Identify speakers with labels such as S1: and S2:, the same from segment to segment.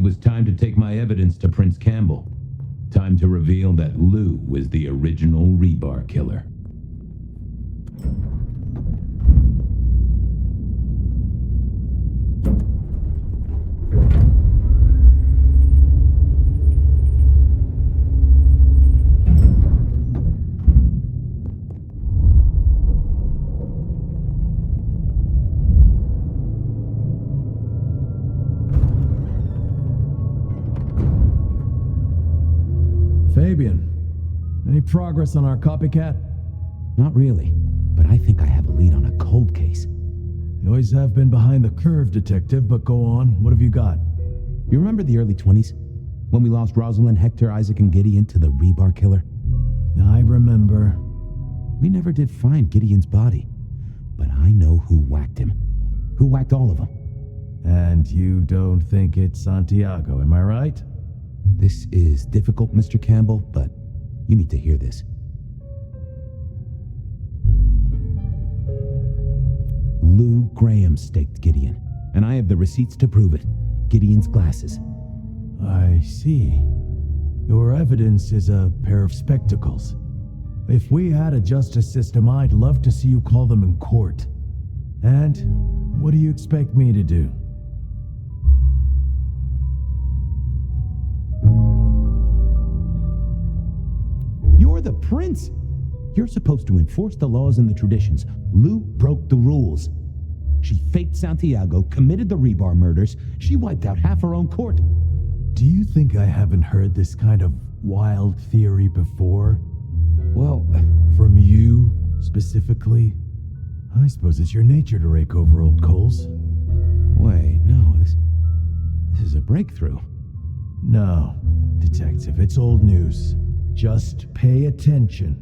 S1: was time to take my evidence to Prince Campbell. Time to reveal that Lou was the original rebar killer.
S2: Fabian, any progress on our copycat?
S3: Not really, but I think I have a lead on a cold case.
S2: You always have been behind the curve, Detective, but go on. What have you got?
S3: You remember the early 20s? When we lost Rosalind, Hector, Isaac, and Gideon to the rebar killer?
S2: I remember.
S3: We never did find Gideon's body, but I know who whacked him. Who whacked all of them.
S2: And you don't think it's Santiago, am I right?
S3: This is difficult, Mr. Campbell, but you need to hear this. Lou Graham staked Gideon, and I have the receipts to prove it. Gideon's glasses.
S2: I see. Your evidence is a pair of spectacles. If we had a justice system, I'd love to see you call them in court. And what do you expect me to do?
S3: You're the prince. You're supposed to enforce the laws and the traditions. Lou broke the rules. She faked Santiago, committed the rebar murders. She wiped out half her own court.
S2: Do you think I haven't heard this kind of wild theory before?
S3: Well,
S2: from you, specifically? I suppose it's your nature to rake over old coals.
S3: Wait, no, this is a breakthrough.
S2: No, Detective, it's old news. Just pay attention.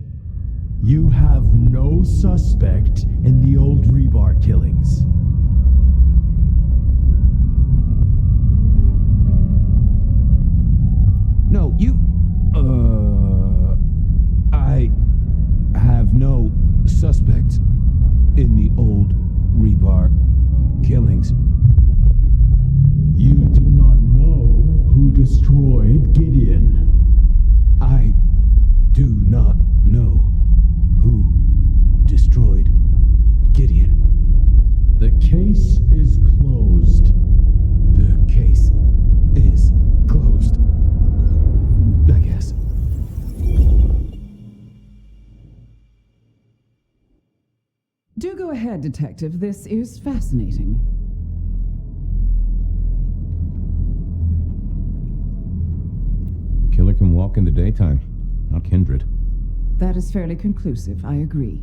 S2: You have no suspect in the old rebar killings.
S3: No, I have no suspects in the old rebar killings.
S2: You do not know who destroyed Gideon.
S3: I do not know who destroyed Gideon.
S2: The case is closed.
S3: The case is closed. I guess.
S4: Do go ahead, Detective. This is fascinating.
S1: The killer can walk in the daytime, not Kindred.
S4: That is fairly conclusive, I agree.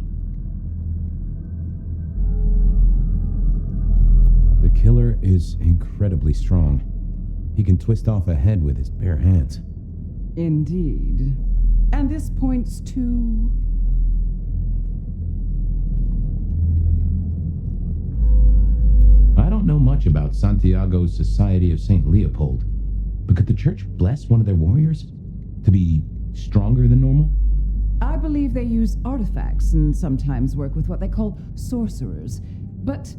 S1: The killer is incredibly strong. He can twist off a head with his bare hands.
S4: Indeed. And this points to...
S1: I don't know much about Santiago's Society of St. Leopold, but could the church bless one of their warriors to be stronger than normal?
S4: I believe they use artifacts and sometimes work with what they call sorcerers. But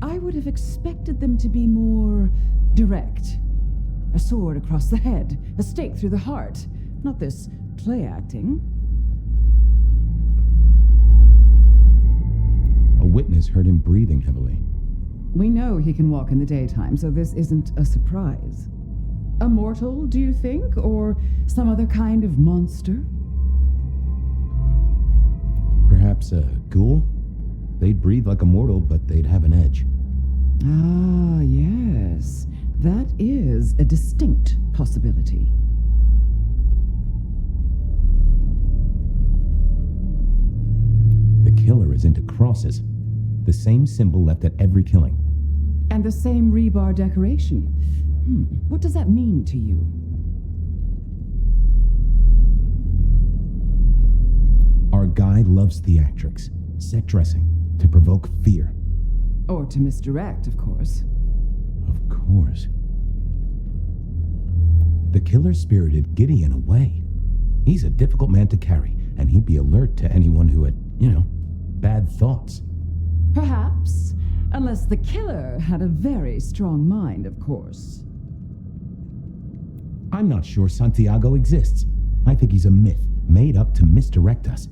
S4: I would have expected them to be more direct. A sword across the head, a stake through the heart. Not this play acting.
S1: A witness heard him breathing heavily.
S4: We know he can walk in the daytime, so this isn't a surprise. A mortal, do you think? Or some other kind of monster?
S1: Perhaps a ghoul? They'd breathe like a mortal, but they'd have an edge.
S4: Ah, yes. That is a distinct possibility.
S1: The killer is into crosses, the same symbol left at every killing.
S4: And the same rebar decoration. What does that mean to you?
S3: Our guy loves theatrics, set dressing, to provoke fear.
S4: Or to misdirect, of course.
S1: Of course.
S3: The killer spirited Gideon away. He's a difficult man to carry, and he'd be alert to anyone who had, bad thoughts.
S4: Perhaps. Unless the killer had a very strong mind, of course.
S3: I'm not sure Santiago exists. I think he's a myth made up to misdirect us.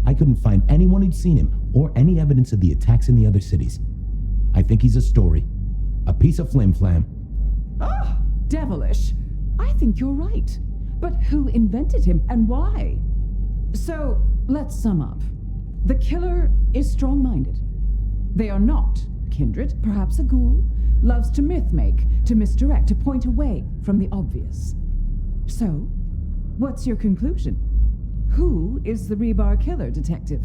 S3: I couldn't find anyone who'd seen him or any evidence of the attacks in the other cities. I think he's a story. A piece of flim-flam.
S4: Ah, devilish. I think you're right. But who invented him and why? So, let's sum up. The killer is strong-minded. They are not kindred, perhaps a ghoul, loves to myth-make, to misdirect, to point away from the obvious. So, what's your conclusion? Who is the rebar killer, Detective?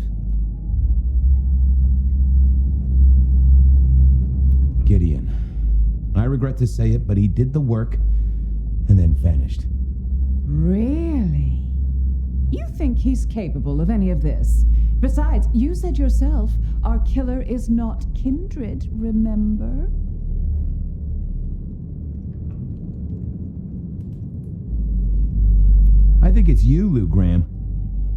S3: Gideon. I regret to say it, but he did the work and then vanished.
S4: Really? You think he's capable of any of this? Besides, you said yourself, our killer is not kindred, remember?
S3: I think it's you, Lou Graham.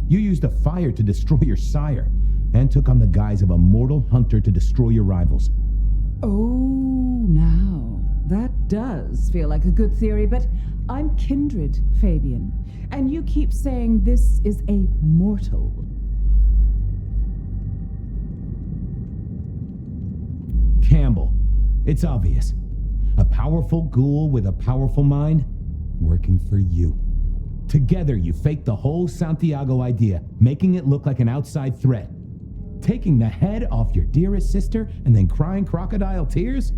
S3: You used a fire to destroy your sire, and took on the guise of a mortal hunter to destroy your rivals.
S4: Oh, now, that does feel like a good theory, but I'm kindred, Fabian, and you keep saying this is a mortal.
S3: Campbell. It's obvious. A powerful ghoul with a powerful mind, working for you. Together, you faked the whole Santiago idea, making it look like an outside threat. Taking the head off your dearest sister and then crying crocodile tears?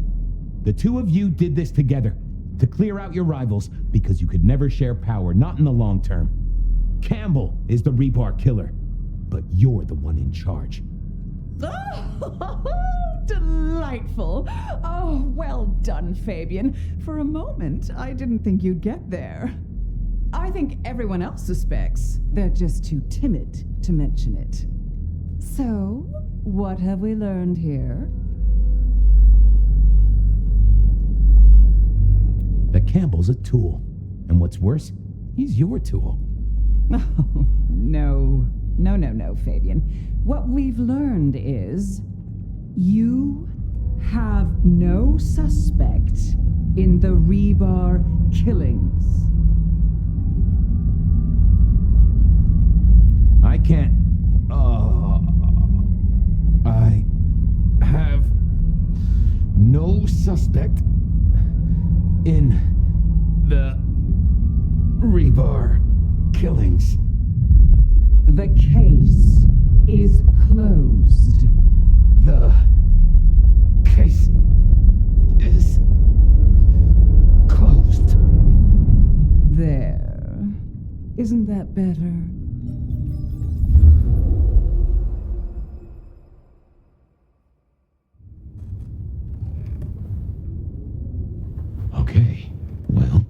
S3: The two of you did this together, to clear out your rivals, because you could never share power, not in the long term. Campbell is the rebar killer, but you're the one in charge.
S4: Oh, delightful. Oh, well done, Fabian. For a moment, I didn't think you'd get there. I think everyone else suspects. They're just too timid to mention it. So, what have we learned here?
S3: That Campbell's a tool. And what's worse, he's your tool.
S4: Oh, no, Fabian. What we've learned is you have no suspect in the rebar killings.
S3: I can't... I have no suspect in the rebar killings.
S4: The case is closed.
S3: The case is closed.
S4: There. Isn't that better?
S1: Okay, well,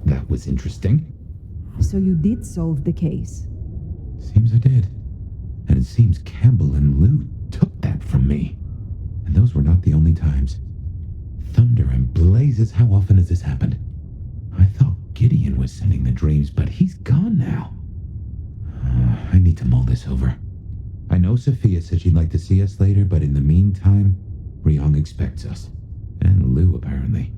S1: that was interesting.
S5: So you did solve the case?
S1: Seems I did. And it seems Campbell and Lou took that from me. And those were not the only times. Thunder and blazes, how often has this happened? I thought Gideon was sending the dreams, but he's gone now. I need to mull this over. I know Sophia said she'd like to see us later, but in the meantime, Ryong expects us. And Lou, apparently.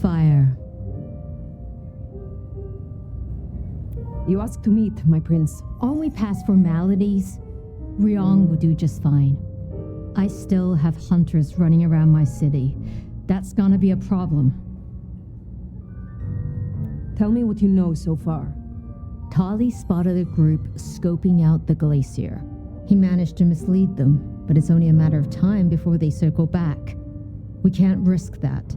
S5: Fire. You asked to meet, my prince.
S6: Aren't we past formalities? Ryong will do just fine. I still have hunters running around my city. That's gonna be a problem.
S5: Tell me what you know so far.
S6: Tali spotted a group scoping out the glacier. He managed to mislead them, but it's only a matter of time before they circle back. We can't risk that.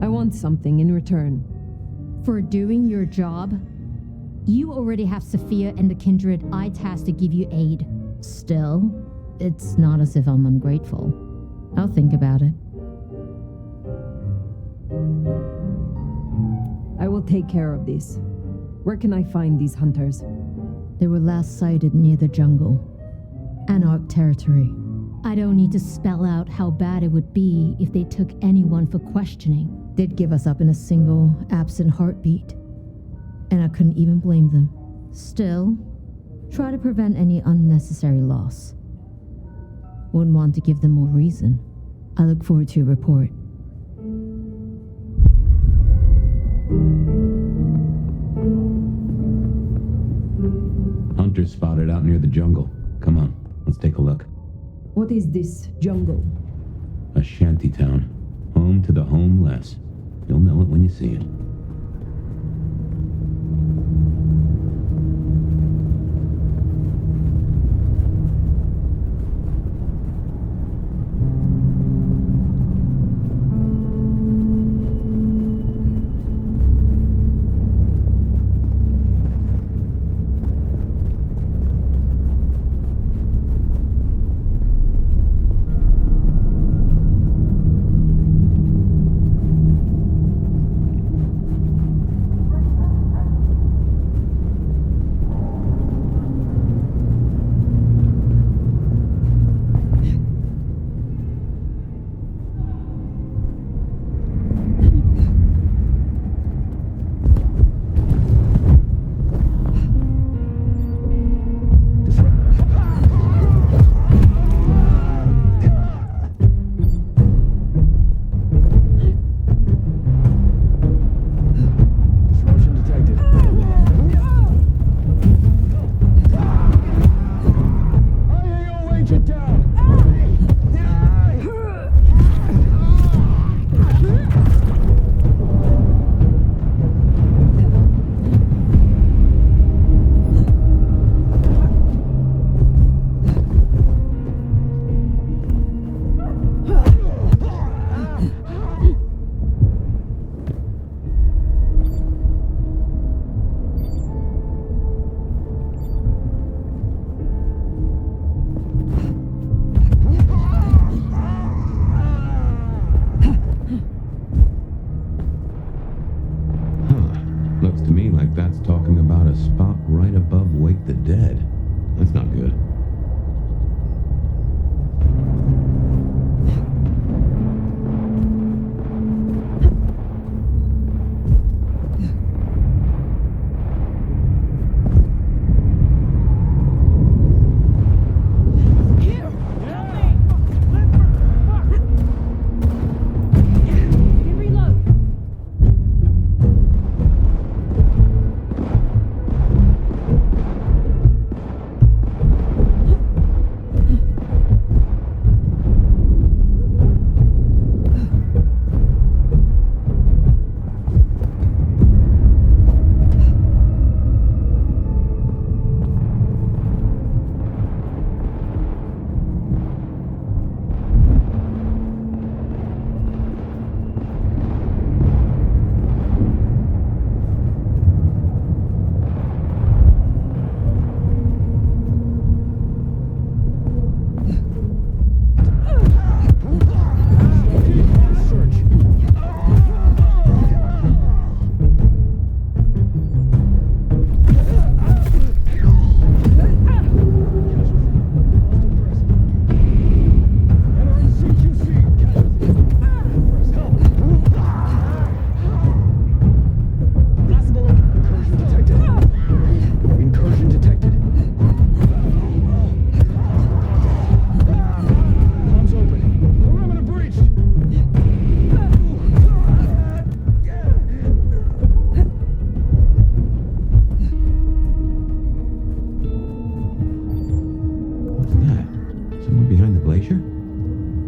S5: I want something in return.
S6: For doing your job, you already have Sophia and the kindred I tasked to give you aid. Still, it's not as if I'm ungrateful. I'll think about it.
S5: I will take care of this. Where can I find these hunters?
S6: They were last sighted near the jungle. Anarch territory. I don't need to spell out how bad it would be if they took anyone for questioning. They'd give us up in a single, absent heartbeat. And I couldn't even blame them. Still, try to prevent any unnecessary loss. Wouldn't want to give them more reason. I look forward to your report.
S1: Hunters spotted out near the jungle. Come on, let's take a look.
S5: What is this jungle?
S1: A shanty town. Home to the homeless. You'll know it when you see it. Looks to me like that's talking about a spot right above Wake the Dead. That's not good.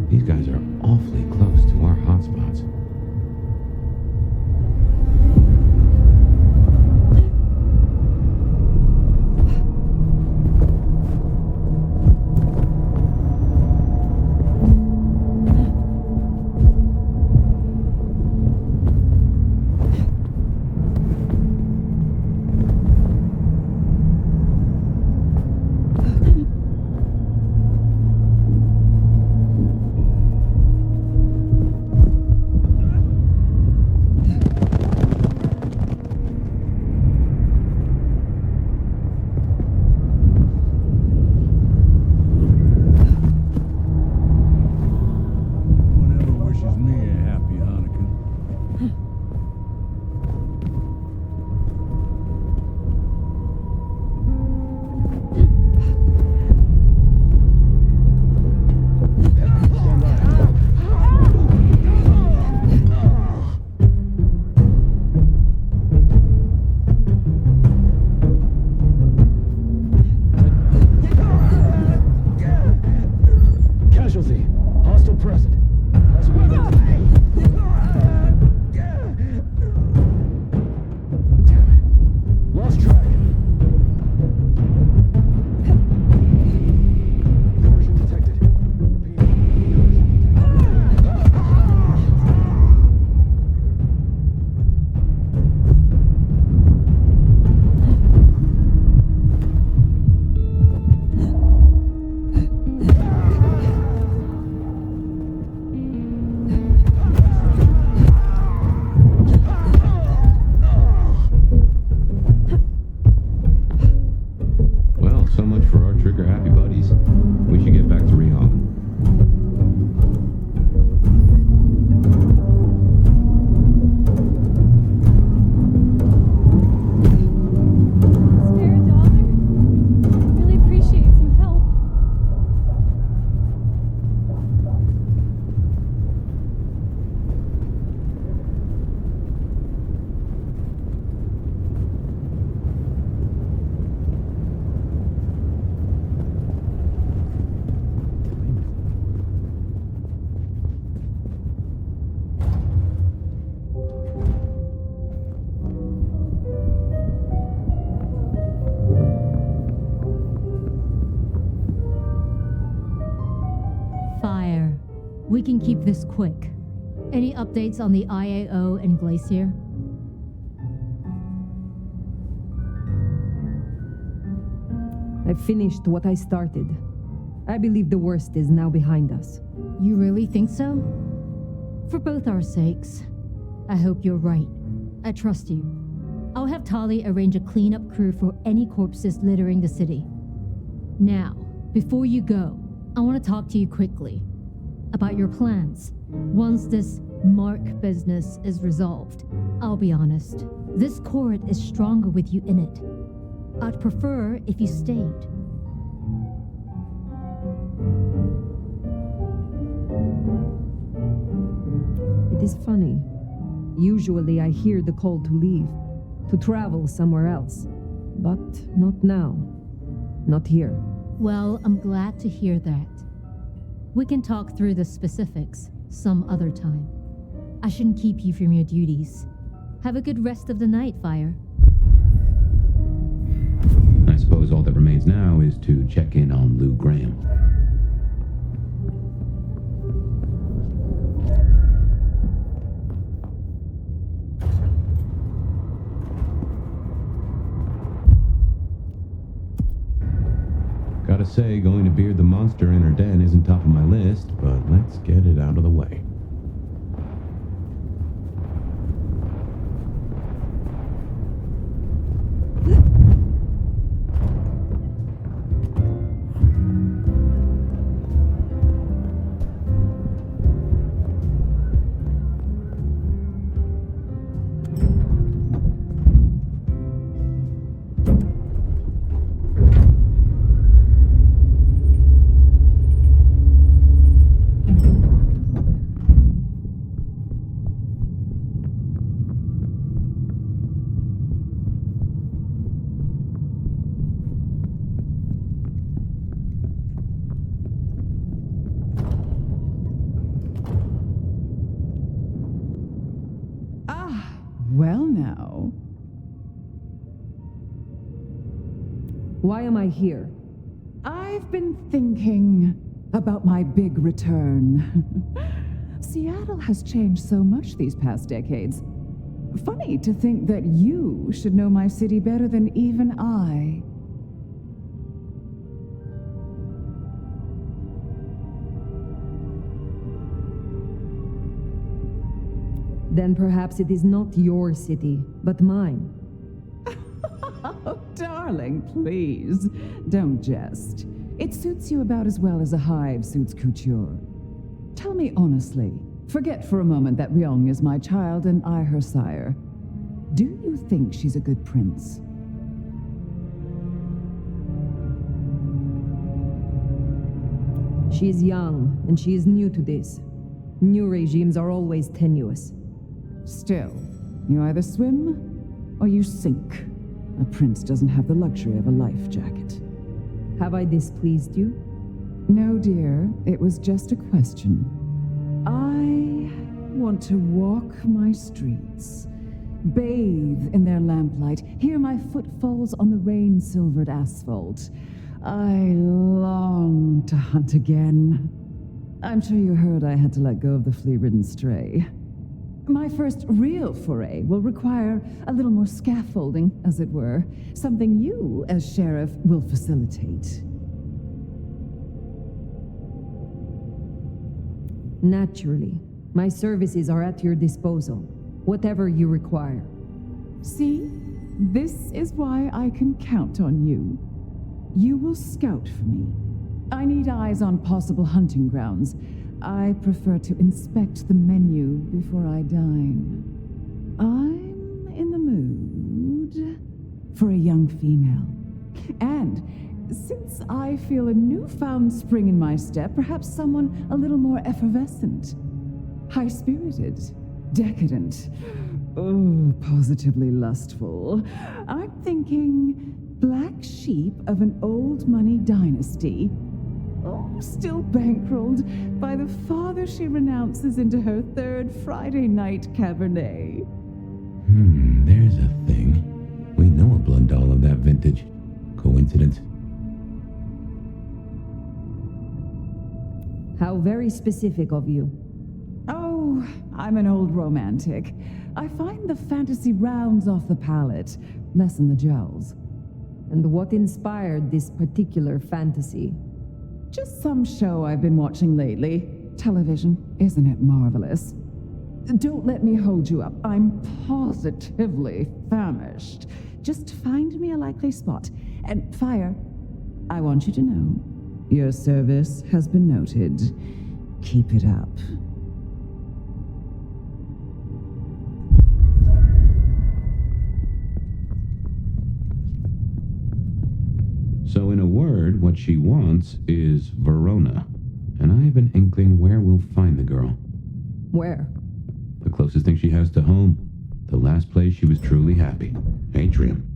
S1: These guys are awfully close to our hotspots.
S2: Hostile present. That's what we need. Damn it. Lost track. Incursion detected. Repeat.
S1: Well, so much for our trigger-happy buddies. We should get back to rehauling.
S7: Spare a dollar? Really appreciate some help.
S6: Fire. We can keep this quick. Any updates on the IAO and Glacier?
S5: I finished what I started. I believe the worst is now behind us.
S6: You really think so? For both our sakes, I hope you're right. I trust you. I'll have Tali arrange a cleanup crew for any corpses littering the city. Now, before you go, I want to talk to you quickly about your plans. Once this Mark business is resolved, I'll be honest, this court is stronger with you in it. I'd prefer if you stayed.
S5: It is funny. Usually I hear the call to leave, to travel somewhere else. But not now. Not here.
S6: Well, I'm glad to hear that. We can talk through the specifics some other time. I shouldn't keep you from your duties. Have a good rest of the night, Fire.
S1: I suppose all that remains now is to check in on Lou Graham. Gotta say, going to beard the monster in her den isn't top of my list, but let's get it out of the way.
S4: Well now.
S5: Why am I here?
S4: I've been thinking about my big return. Seattle has changed so much these past decades. Funny to think that you should know my city better than even I.
S5: Then perhaps it is not your city, but mine.
S4: Oh, darling, please, don't jest. It suits you about as well as a hive suits couture. Tell me honestly, forget for a moment that Ryong is my child and I her sire. Do you think she's a good prince?
S5: She is young, and she is new to this. New regimes are always tenuous.
S4: Still, you either swim or you sink. A prince doesn't have the luxury of a life jacket.
S5: Have I displeased you?
S4: No, dear, it was just a question. I want to walk my streets, bathe in their lamplight, hear my footfalls on the rain-silvered asphalt. I long to hunt again. I'm sure you heard I had to let go of the flea-ridden stray. My first real foray will require a little more scaffolding, as it were. Something you, as sheriff, will facilitate.
S5: Naturally. My services are at your disposal. Whatever you require.
S4: See? This is why I can count on you. You will scout for me. I need eyes on possible hunting grounds. I prefer to inspect the menu before I dine. I'm in the mood for a young female. And since I feel a newfound spring in my step, perhaps someone a little more effervescent, high-spirited, decadent, oh, positively lustful. I'm thinking black sheep of an old money dynasty. Oh, still bankrolled by the father she renounces into her third Friday night Cabernet.
S1: There's a thing. We know a blood doll of that vintage. Coincidence?
S5: How very specific of you.
S4: Oh, I'm an old romantic. I find the fantasy rounds off the palate, lessen the jowls.
S5: And what inspired this particular fantasy?
S4: Just some show I've been watching lately. Television, isn't it marvelous? Don't let me hold you up. I'm positively famished. Just find me a likely spot. And Fire, I want you to know, your service has been noted. Keep it up.
S1: So in a word, what she wants is Verona. And I have an inkling where we'll find the girl.
S5: Where?
S1: The closest thing she has to home. The last place she was truly happy. Atrium.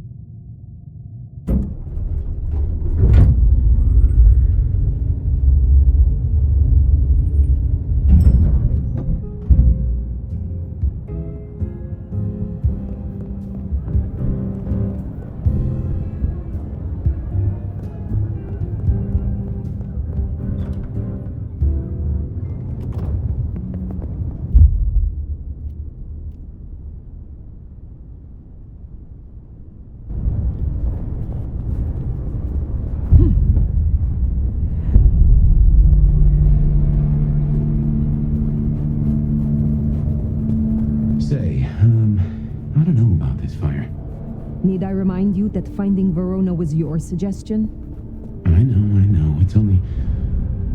S1: I don't know about this, Fire.
S5: Need I remind you that finding Verona was your suggestion?
S1: I know. It's only...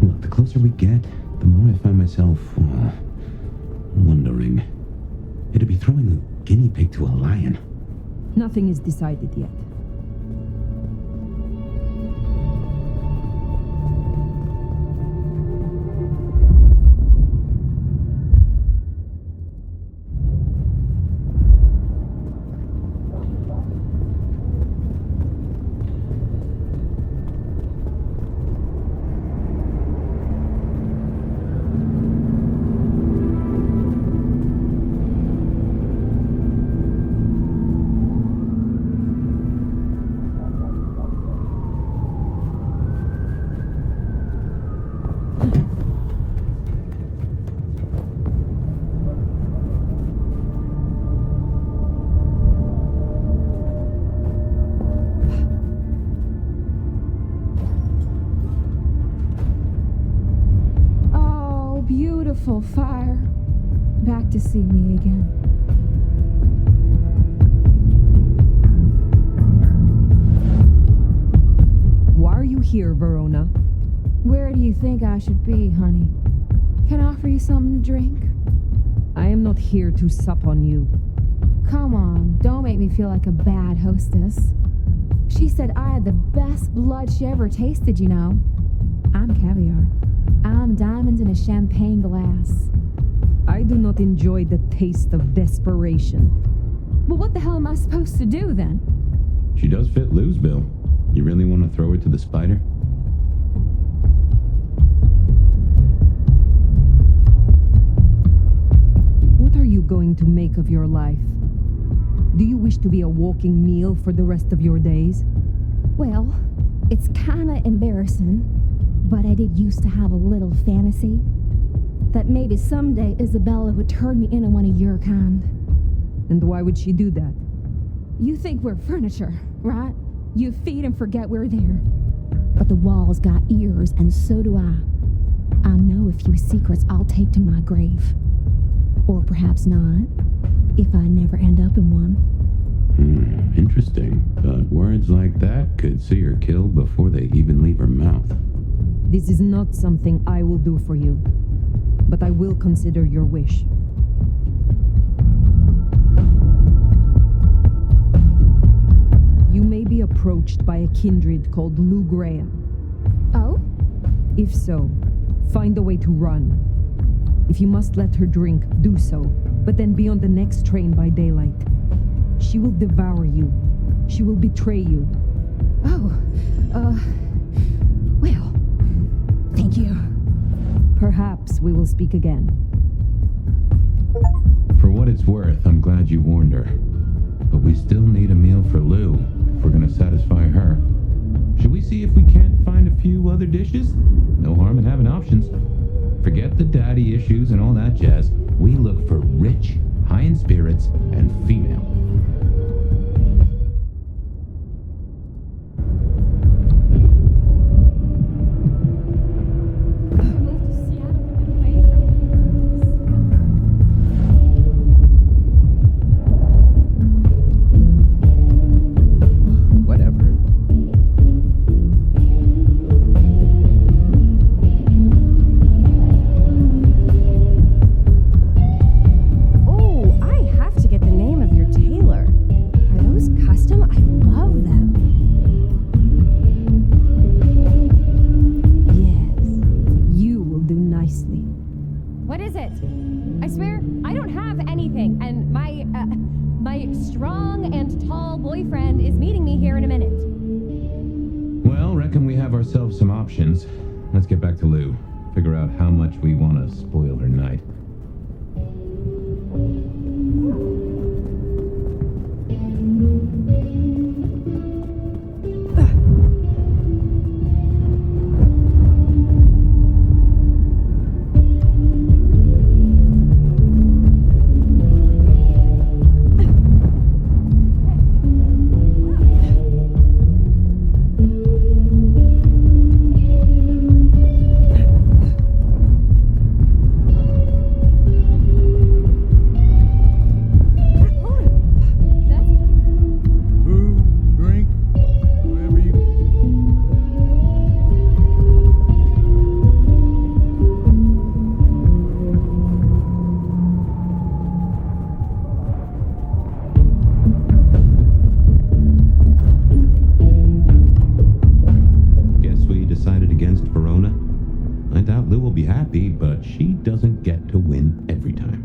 S1: Look, the closer we get, the more I find myself, wondering. It'd be throwing a guinea pig to a lion.
S5: Nothing is decided yet.
S7: Fire. Back to see me again.
S5: Why are you here, Verona?
S7: Where do you think I should be, honey? Can I offer you something to drink?
S5: I am not here to sup on you.
S7: Come on, don't make me feel like a bad hostess. She said I had the best blood she ever tasted, you know. I'm caviar. I'm diamonds in a champagne glass.
S5: I do not enjoy the taste of desperation.
S7: Well, what the hell am I supposed to do then?
S1: She does fit Lou's bill. You really want to throw her to the spider?
S5: going to make of your life? Do you wish to be a walking meal for the rest of your days?
S7: Well, it's kinda embarrassing, but I did used to have a little fantasy that maybe someday Isabella would turn me into one of your kind.
S5: And why would she do that?
S7: You think we're furniture, right? You feed and forget we're there. But the walls got ears, and so do I. I know a few secrets I'll take to my grave. Or perhaps not, if I never end up in one.
S1: Interesting. But words like that could see her killed before they even leave her mouth.
S5: This is not something I will do for you, but I will consider your wish. You may be approached by a kindred called Lou Graham.
S7: Oh?
S5: If so, find a way to run. If you must let her drink, do so, but then be on the next train by daylight. She will devour you. She will betray you.
S7: Oh, well, thank you.
S5: Perhaps we will speak again.
S1: For what it's worth, I'm glad you warned her. But we still need a meal for Lou if we're gonna satisfy her. Should we see if we can't find a few other dishes? No harm in having options. Forget the daddy issues and all that jazz. We look for rich, high in spirits, and female. Let's get back to Lou. Figure out how much we want to spoil her night. But she doesn't get to win every time.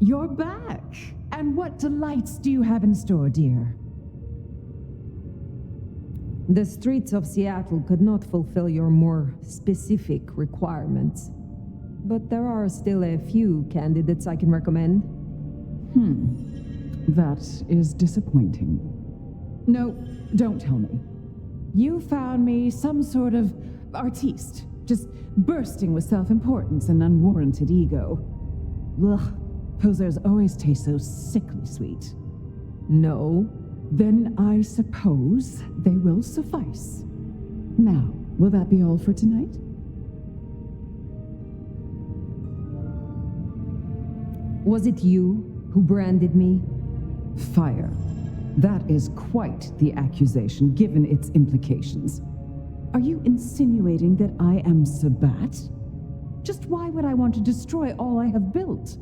S4: You're back! And what delights do you have in store, dear?
S5: The streets of Seattle could not fulfill your more specific requirements. But there are still a few candidates I can recommend.
S4: That is disappointing. No, don't tell me. You found me some sort of artiste, just bursting with self-importance and unwarranted ego. Ugh. Posers always taste so sickly sweet.
S5: No.
S4: Then I suppose they will suffice. Now, will that be all for tonight?
S5: Was it you who branded me?
S4: Fire. That is quite the accusation, given its implications. Are you insinuating that I am Sabat? Just why would I want to destroy all I have built?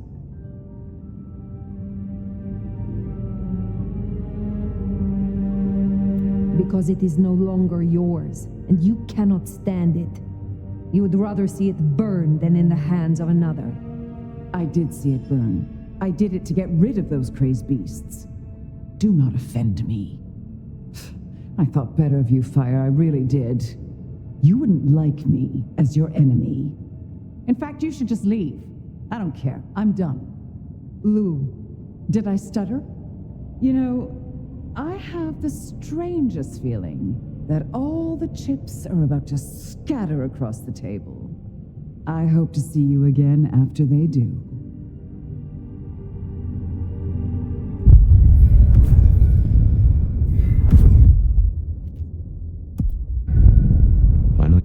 S5: because it is no longer yours, and you cannot stand it. You would rather see it burn than in the hands of another.
S4: I did see it burn. I did it to get rid of those crazed beasts. Do not offend me. I thought better of you, Fire, I really did. You wouldn't like me as your enemy. In fact, you should just leave. I don't care. I'm done.
S5: Lou,
S4: Did I stutter? You know, I have the strangest feeling that all the chips are about to scatter across the table. I hope to see you again after they do.
S1: Finally.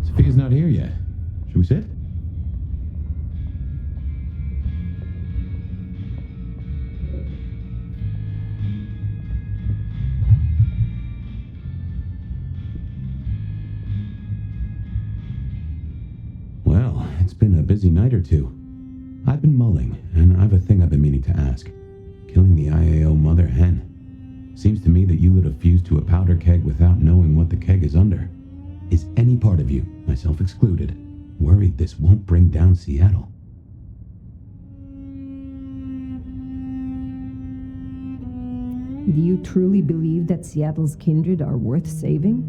S1: Sophia's not here yet. Should we sit? Well, it's been a busy night or two. I've been mulling, and I've a thing I've been meaning to ask. Killing the IAO mother hen. Seems to me that you lit a fuse to a powder keg without knowing what the keg is under. Is any part of you, myself excluded, worried this won't bring down Seattle?
S5: do you truly believe that Seattle's kindred are worth saving?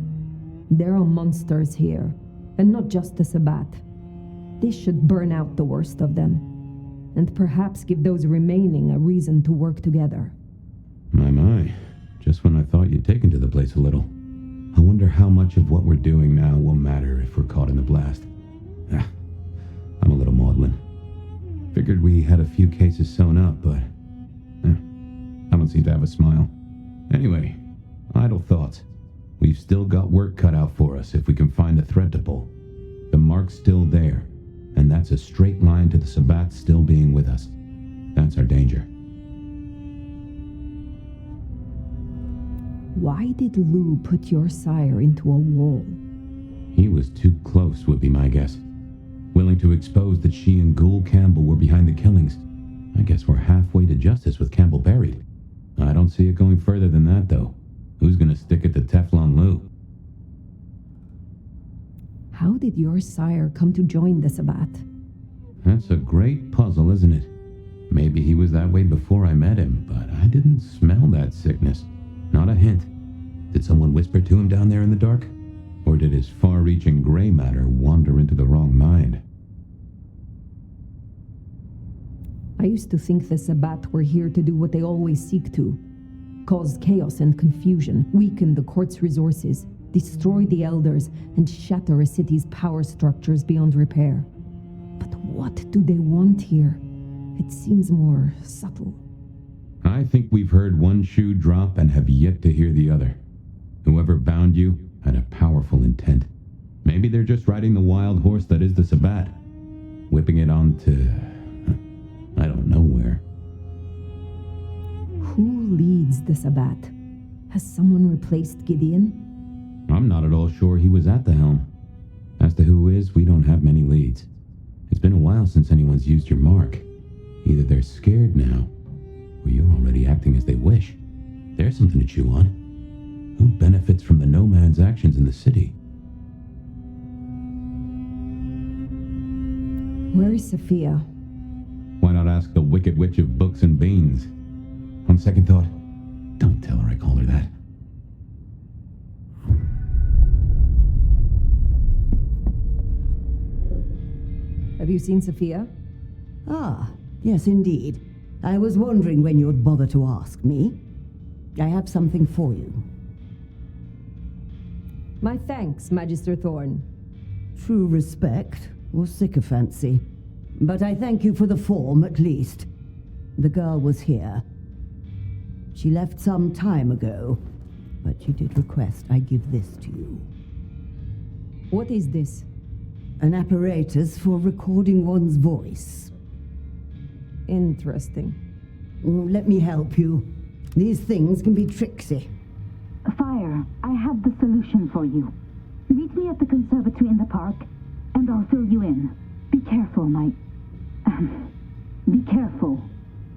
S5: There are monsters here, and not just the Sabbat. This should burn out the worst of them, and perhaps give those remaining a reason to work together.
S1: My. Just when I thought you'd taken to the place a little. I wonder how much of what we're doing now will matter if we're caught in the blast. I'm a little maudlin. Figured we had a few cases sewn up, but I don't seem to have a smile. Anyway, idle thoughts. We've still got work cut out for us if we can find a thread to pull. The mark's still there, and that's a straight line to the Sabbat still being with us. That's our danger.
S5: Why did Lou put your sire into a wall?
S1: He was too close, would be my guess. Willing to expose that she and Ghoul Campbell were behind the killings. I guess we're halfway to justice with Campbell buried. I don't see it going further than that, though. Who's gonna stick it to Teflon Lou?
S5: How did your sire come to join the Sabbat?
S1: That's a great puzzle, isn't it? Maybe he was that way before I met him, but I didn't smell that sickness. Not a hint. Did someone whisper to him down there in the dark? Or did his far-reaching gray matter wander into the wrong mind?
S5: I used to think the Sabbat were here to do what they always seek to. Cause chaos and confusion, weaken the court's resources, destroy the elders, and shatter a city's power structures beyond repair. But what do they want here? It seems more subtle.
S1: I think we've heard one shoe drop and have yet to hear the other. Whoever bound you had a powerful intent. Maybe they're just riding the wild horse that is the Sabbat, whipping it onto... I don't know where.
S5: Who leads the Sabbat? Has someone replaced Gideon?
S1: I'm not at all sure he was at the helm. As to who is, we don't have many leads. It's been a while since anyone's used your mark. Either they're scared now, or you're already acting as they wish. There's something to chew on. Who benefits from the nomad's actions in the city?
S4: Where is Sophia?
S1: Why not ask the Wicked Witch of Books and Beans? On second thought, don't tell her I called her that.
S5: Have you seen Sophia?
S8: Ah, yes indeed. I was wondering when you'd bother to ask me. I have something for you.
S5: My thanks, Magister Thorn.
S8: True respect or sycophancy. But I thank you for the form, at least. The girl was here. She left some time ago, but she did request I give this to you.
S5: What is this?
S8: An apparatus for recording one's voice.
S5: Interesting.
S8: Let me help you. These things can be tricksy.
S9: Fire, I have the solution for you. Meet me at the conservatory in the park, and I'll fill you in. Be careful, be careful.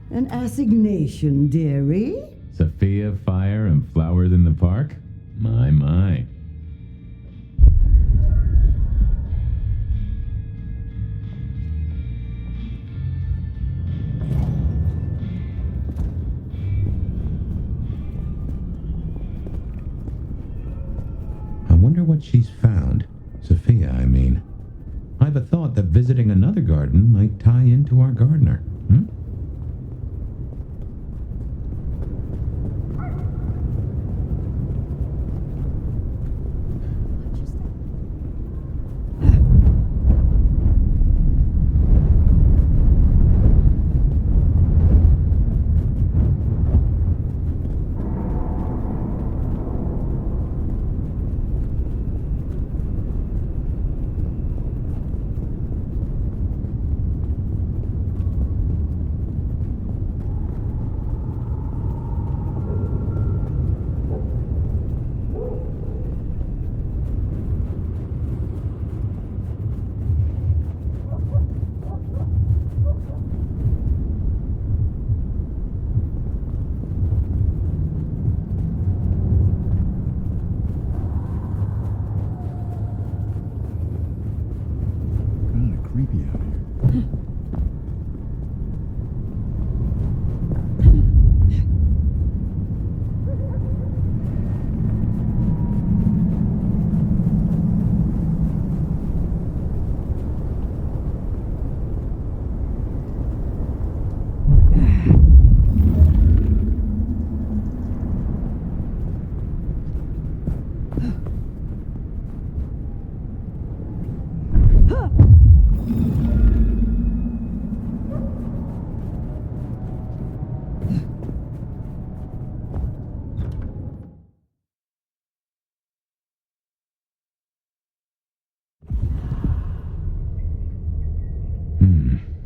S8: An assignation, dearie?
S1: Sophia, fire, and flowers in the park? My. I wonder what she's found. Sophia, I mean. I've a thought that visiting another garden might tie into our gardener.
S2: Creepy out here.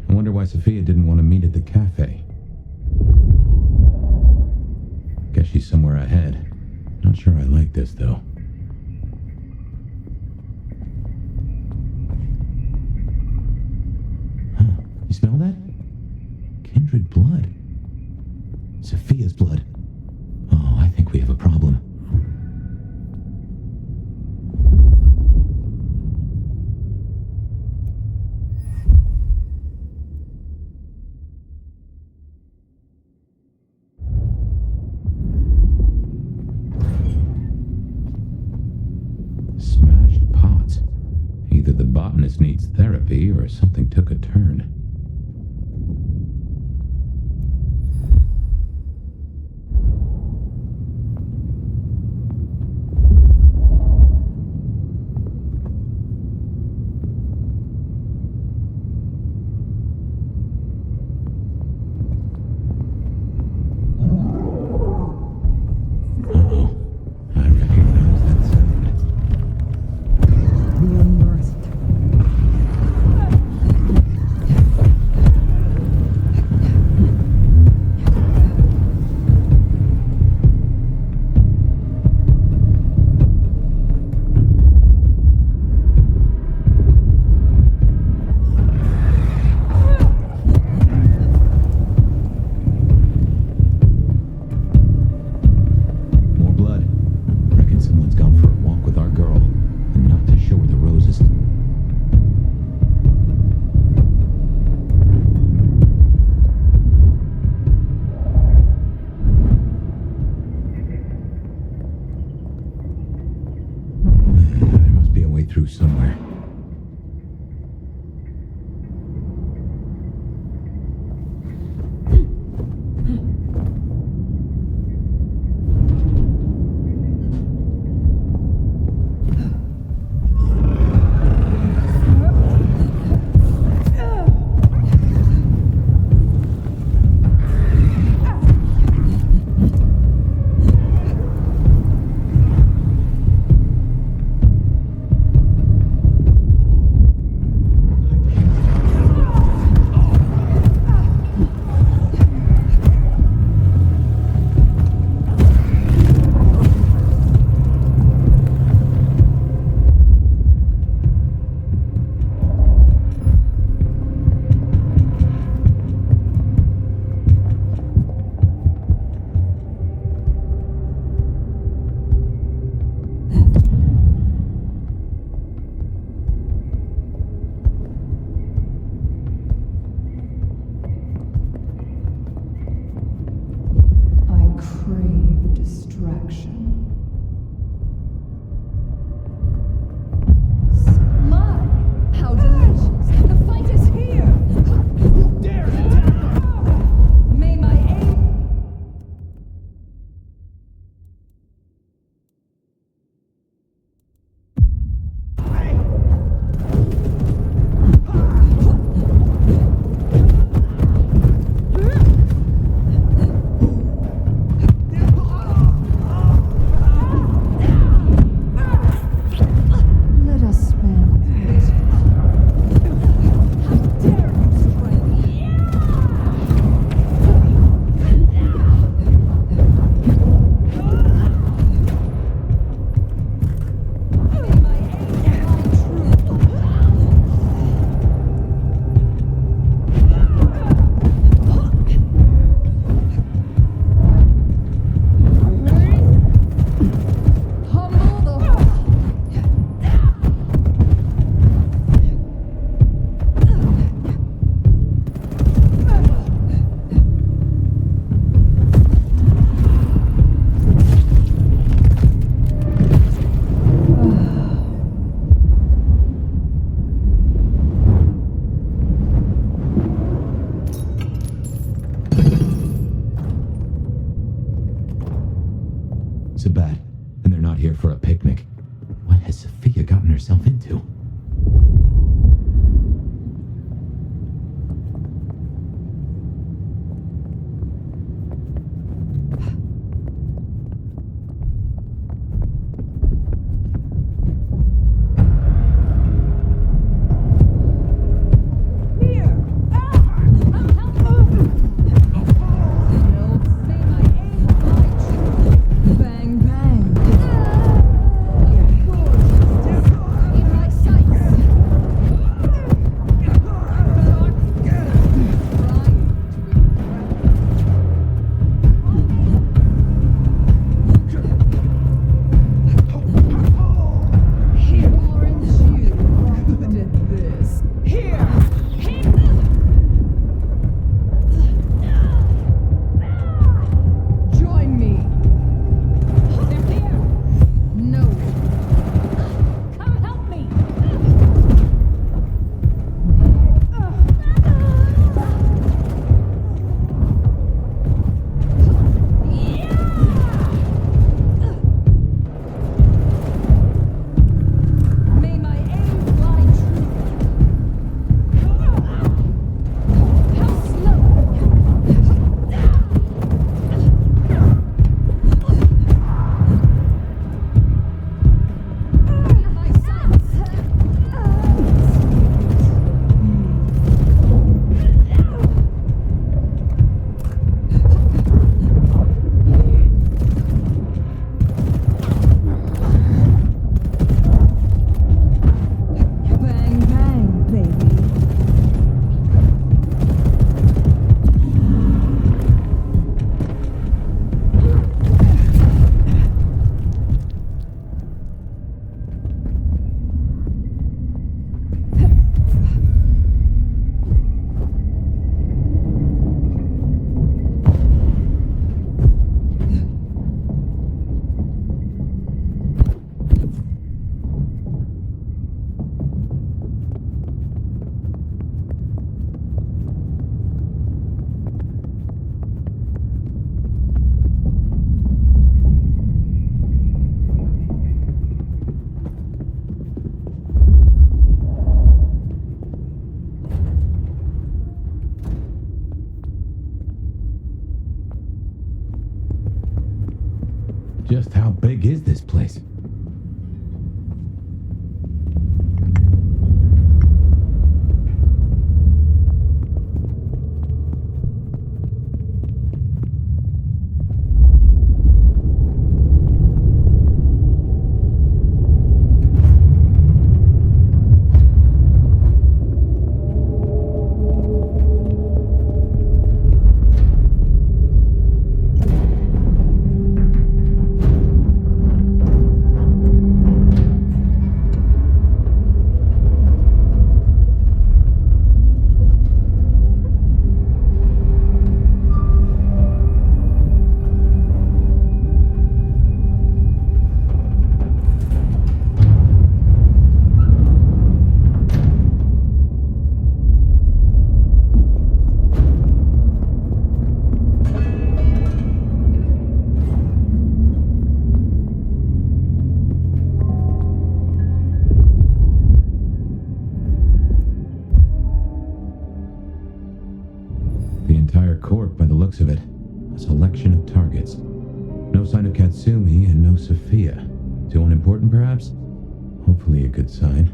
S1: I wonder why Sophia didn't want to meet at the cafe. Guess she's somewhere ahead. Not sure I like this, though. Huh, you smell that? Kindred blood. Sophia's blood. Oh, I think we have a problem. Smashed pots. Either the botanist needs therapy or something took a turn. Uh-oh. I recognize that sound.
S5: The unearthed.
S1: Sabat, and they're not here for a picnic. What has Sophia gotten herself into?
S4: Bang, bang.
S1: Just how big is this place? The entire court, by the looks of it. A selection of targets. No sign of Katsumi and no Sophia. Too unimportant, perhaps? Hopefully a good sign.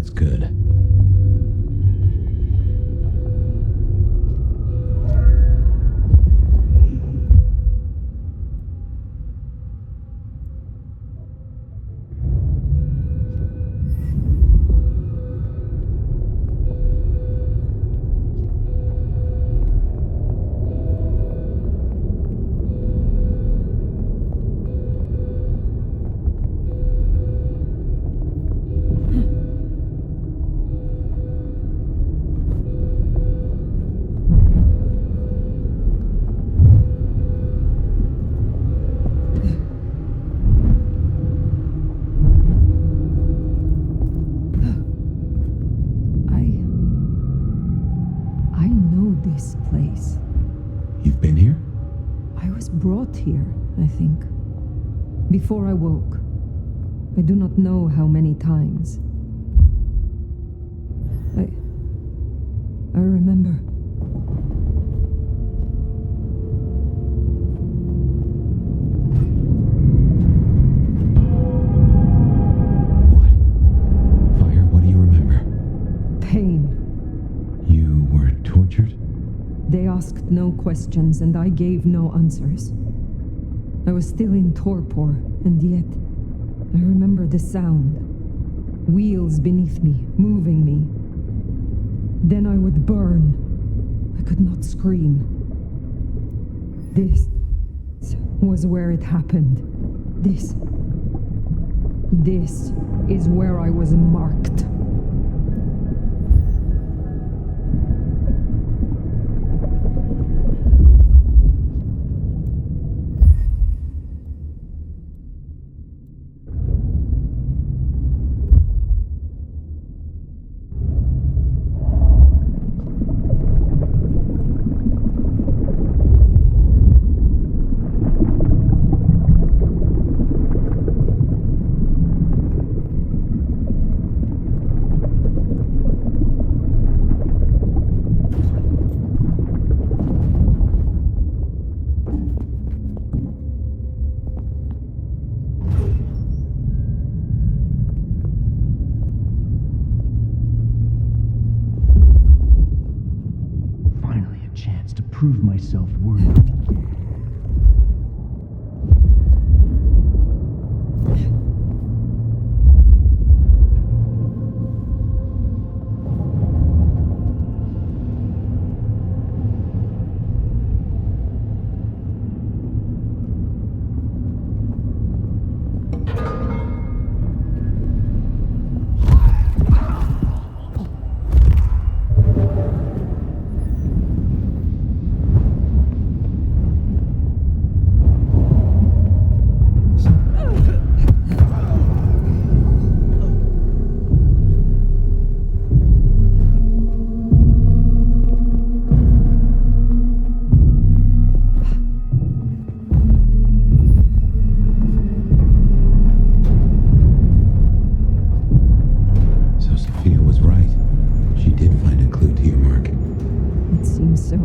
S1: That's good.
S5: I know this place.
S1: You've been here?
S5: I was brought here, I think. Before I woke. I do not know how many times. I remember.
S1: What? Fire, what do you remember?
S5: Pain.
S1: You were tortured?
S5: They asked no questions, and I gave no answers. I was still in torpor, and yet I remember the sound. Wheels beneath me, moving me. Then I would burn. I could not scream. This was where it happened. This is where I was marked.
S2: Finally a chance to prove myself worthy.
S1: So Sophia was right. She did find a clue to your mark.
S5: It seems so.